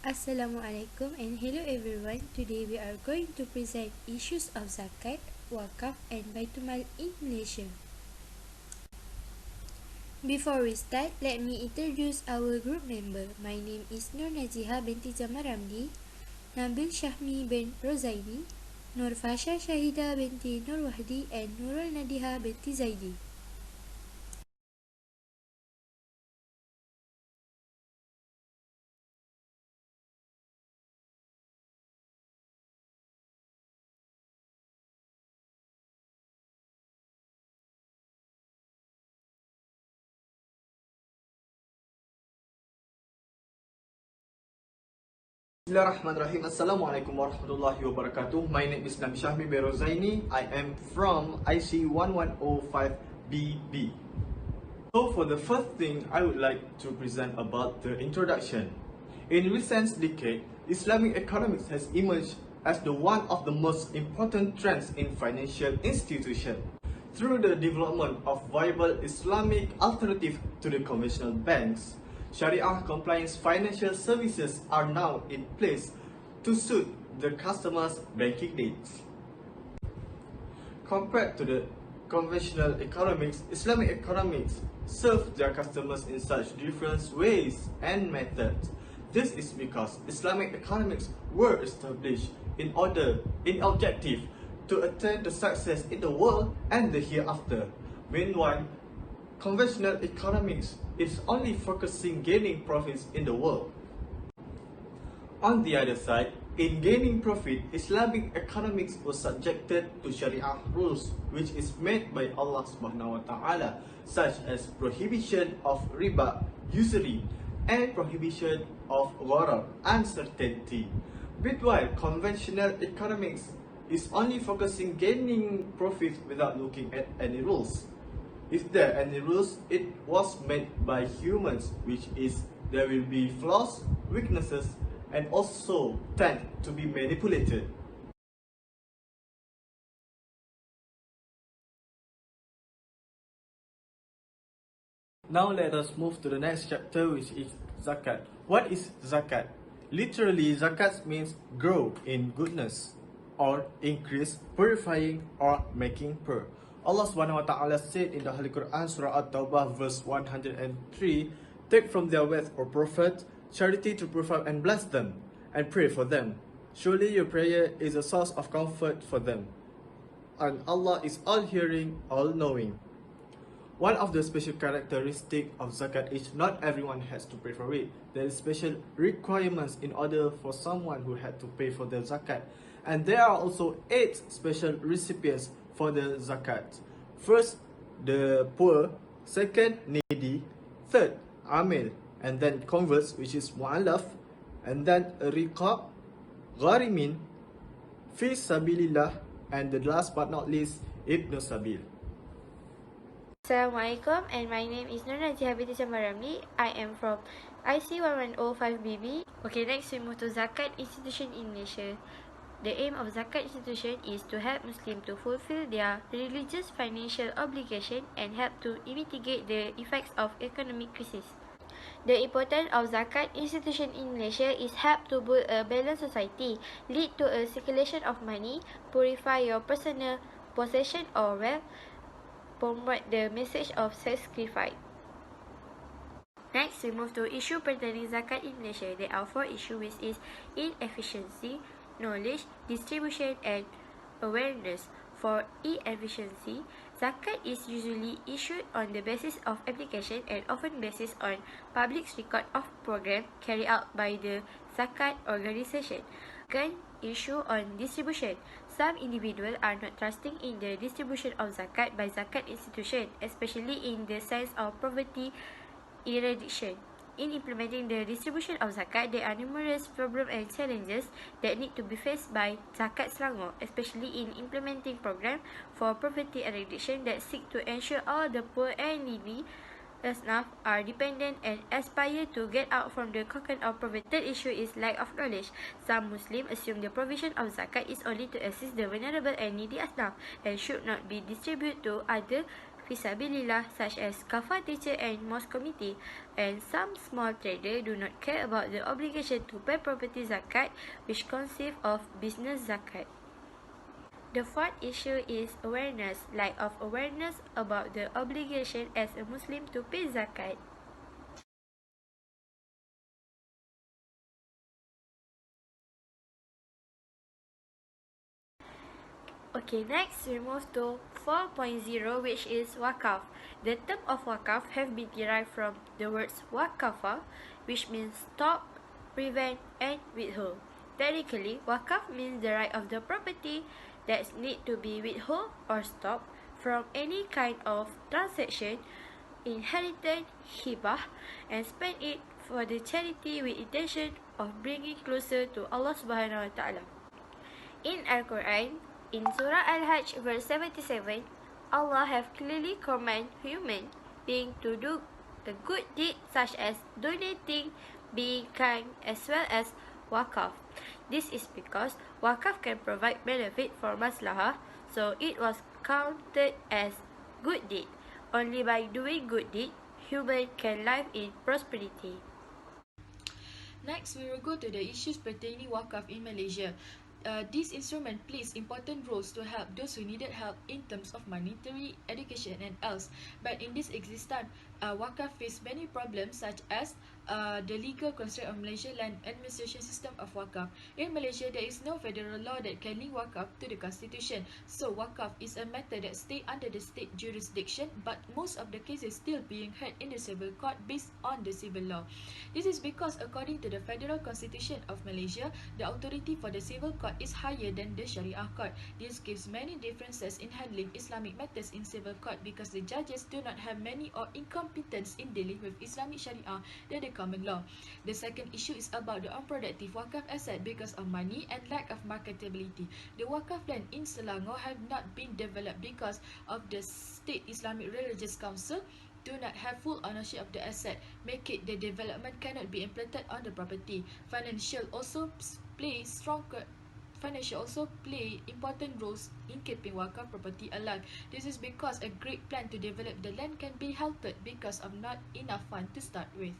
Assalamualaikum and hello everyone. Today we are going to present issues of Zakat, Waqf and Baitulmal in Malaysia. Before we start, let me introduce our group member. My name is Nur Naziha binti Zaman Ramli, Nabil Syahmi bin Rozaini, Nur Fasha Shahida binti Nur Wahdi and Nurul Nadiha binti Zaidi. Bismillahirrahmanirrahim. Assalamualaikum warahmatullahi wabarakatuh. My name is Nabil Syahmi bin Rozaini. I am from IC 1105BB. So for the first thing, I would like to present about the introduction. In recent decade, Islamic economics has emerged as the one of the most important trends in financial institutions. Through the development of viable Islamic alternative to the conventional banks, Sharia compliance financial services are now in place to suit the customer's banking needs. Compared to the conventional economics, Islamic economics serve their customers in such different ways and methods. This is because Islamic economics were established in objective to attain the success in the world and the hereafter. Meanwhile, conventional economics is only focusing gaining profits in the world. On the other side, in gaining profit, Islamic economics was subjected to Sharia rules which is made by Allah Subhanahu wa Ta'ala, such as prohibition of riba, usury, and prohibition of gharar, uncertainty. Meanwhile, conventional economics is only focusing gaining profits without looking at any rules. If there are any rules, it was made by humans, which is there will be flaws, weaknesses, and also tend to be manipulated. Now let us move to the next chapter, which is Zakat. What is Zakat? Literally, Zakat means grow in goodness, or increase, purifying, or making pure. Allah Subhanahu wa Ta'ala said in the Holy Quran, Surah At-Tawbah, verse 103, take from their wealth, O Prophet, charity to purify and bless them, and pray for them. Surely your prayer is a source of comfort for them. And Allah is all-hearing, all-knowing. One of the special characteristics of Zakat is not everyone has to pay for it. There is special requirements in order for someone who had to pay for the Zakat. And there are also 8 special recipients for the Zakat. First, the poor. Second, needy. Third, amil. And then converts, which is mu'allaf. And then riqab, gharimin, fi sabilillah. And the last but not least, ibn sabil. Assalamualaikum, and my name is Nur Naziha binti Zaman Ramli. I am from IC 1105BB. Okay, next we move to Zakat institution in Malaysia. The aim of Zakat institution is to help Muslims to fulfill their religious financial obligation and help to mitigate the effects of economic crisis. The importance of Zakat institution in Malaysia is help to build a balanced society, lead to a circulation of money, purify your personal possession or wealth, promote the message of sacrifice. Next, we move to issue pertaining Zakat in Malaysia. There are 4 issues, which is inefficiency, knowledge, distribution, and awareness. For inefficiency, Zakat is usually issued on the basis of application and often based on public's record of program carried out by the Zakat organization. Second, issue on distribution. Some individuals are not trusting in the distribution of Zakat by Zakat institution, especially in the sense of poverty eradication. In implementing the distribution of Zakat, there are numerous problems and challenges that need to be faced by Zakat Selangor, especially in implementing program for poverty eradication that seek to ensure all the poor and needy enough are dependent and aspire to get out from the cocoon of poverty. Third issue is lack of knowledge. Some Muslims assume the provision of Zakat is only to assist the vulnerable and needy asnaf and should not be distributed to other fisabilillah such as kafah teacher and mosque committee, and some small trader do not care about the obligation to pay property zakat, which consists of business zakat. The fourth issue is awareness, lack of awareness about the obligation as a Muslim to pay zakat. Okay, next we move to 4.0, which is Waqf. The term of Waqf have been derived from the words waqafa, which means stop, prevent, and withhold. Technically, Waqf means the right of the property that need to be withheld or stopped from any kind of transaction, inheritance, hibah, and spend it for the charity with intention of bringing closer to Allah Subhanahu wa Taala. In Al-Quran, in Surah Al-Hajj verse 77, Allah have clearly commanded human being to do a good deed such as donating, being kind, as well as wakaf. This is because wakaf can provide benefit for maslahah, so it was counted as good deed. Only by doing good deed, human can live in prosperity. Next, we will go to the issues pertaining Waqf in Malaysia. This instrument plays important roles to help those who needed help in terms of monetary, education, and else. But in this existence, Waqf face many problems such as the legal constraint of Malaysia land administration system of Waqf. In Malaysia, there is no federal law that can link Waqf to the constitution. So Waqf is a matter that stays under the state jurisdiction, but most of the cases still being heard in the civil court based on the civil law. This is because according to the Federal Constitution of Malaysia, the authority for the civil court is higher than the Sharia court. This gives many differences in handling Islamic matters in civil court because the judges do not have many or incompetence in dealing with Islamic Sharia than the common law. The second issue is about the unproductive Waqf asset because of money and lack of marketability. The Waqf land in Selangor have not been developed because of the State Islamic Religious Council do not have full ownership of the asset, make it the development cannot be implemented on the property. Financial also play important roles in keeping Waqf property alive. This is because a great plan to develop the land can be halted because of not enough fund to start with.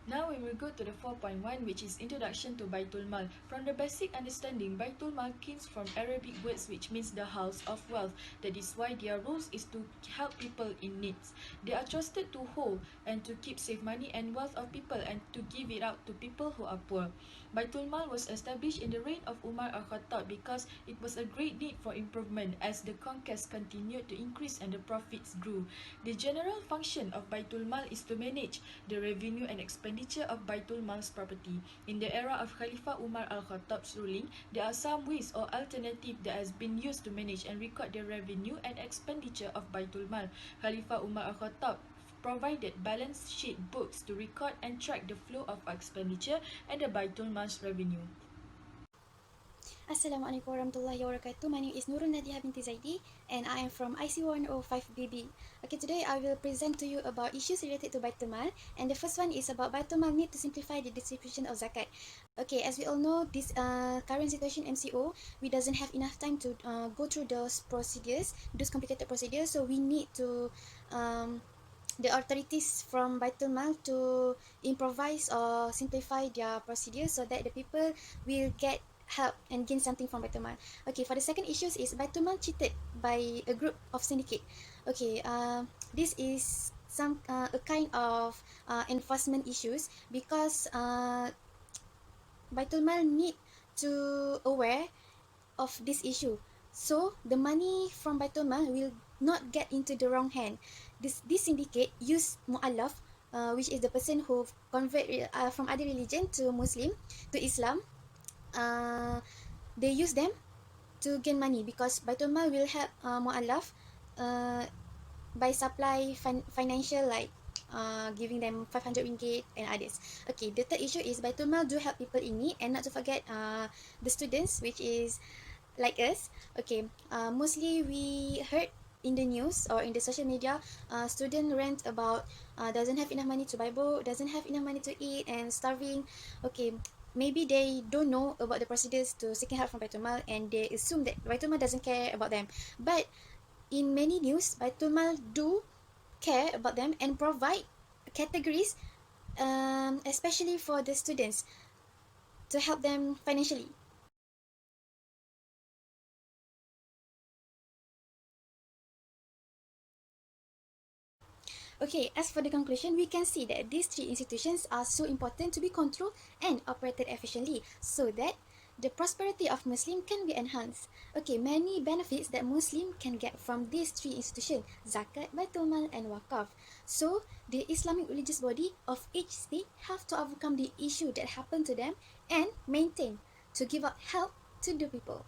Now we will go to the 4.1, which is Introduction to Baitulmal. From the basic understanding, Baitulmal comes from Arabic words which means the house of wealth. That is why their roles is to help people in needs. They are trusted to hold and to keep safe money and wealth of people and to give it out to people who are poor. Baitulmal was established in the reign of Umar al-Khattab because it was a great need for improvement as the conquest continued to increase and the profits grew. The general function of Baitulmal is to manage the revenue and expenditure of Baitulmal's property. In the era of Khalifah Umar al-Khattab's ruling, there are some ways or alternatives that has been used to manage and record the revenue and expenditure of Baitulmal. Khalifah Umar al-Khattab provided balance sheet books to record and track the flow of expenditure and the Baitulmal's revenue. Assalamualaikum warahmatullahi wabarakatuh. My name is Nurul Nadiha binti Zaidi and I am from IC 105BB. Okay, today I will present to you about issues related to Baitulmal, and the first one is about Baitulmal need to simplify the distribution of zakat. Okay, as we all know, this current situation MCO, we doesn't have enough time to go through those procedures, those complicated procedures, so we need to the authorities from Baitulmal to improvise or simplify their procedures so that the people will get help and gain something from Baitulmal. Okay, for the second issues is Baitulmal cheated by a group of syndicate. Okay, this is some a kind of enforcement issues because Baitulmal need to aware of this issue. So the money from Baitulmal will not get into the wrong hand. This syndicate use mu'allaf, which is the person who convert from other religion to Muslim to Islam. They use them to gain money because Baitulmal will help mu'allaf by supply financial like giving them 500 ringgit and others. Okay, the third issue is Baitulmal do help people in need, and not to forget the students, which is like us. Okay, mostly we heard in the news or in the social media, student rant about doesn't have enough money to buy book, doesn't have enough money to eat and starving. Okay, maybe they don't know about the procedures to seeking help from Baitulmal, and they assume that Baitulmal doesn't care about them. But in many news, Baitulmal do care about them and provide categories, especially for the students, to help them financially. Okay, as for the conclusion, we can see that these three institutions are so important to be controlled and operated efficiently so that the prosperity of Muslim can be enhanced. Okay, many benefits that Muslim can get from these three institutions, Zakat, Baitulmal and Waqf. So, the Islamic religious body of each state have to overcome the issue that happened to them and maintain to give out help to the people.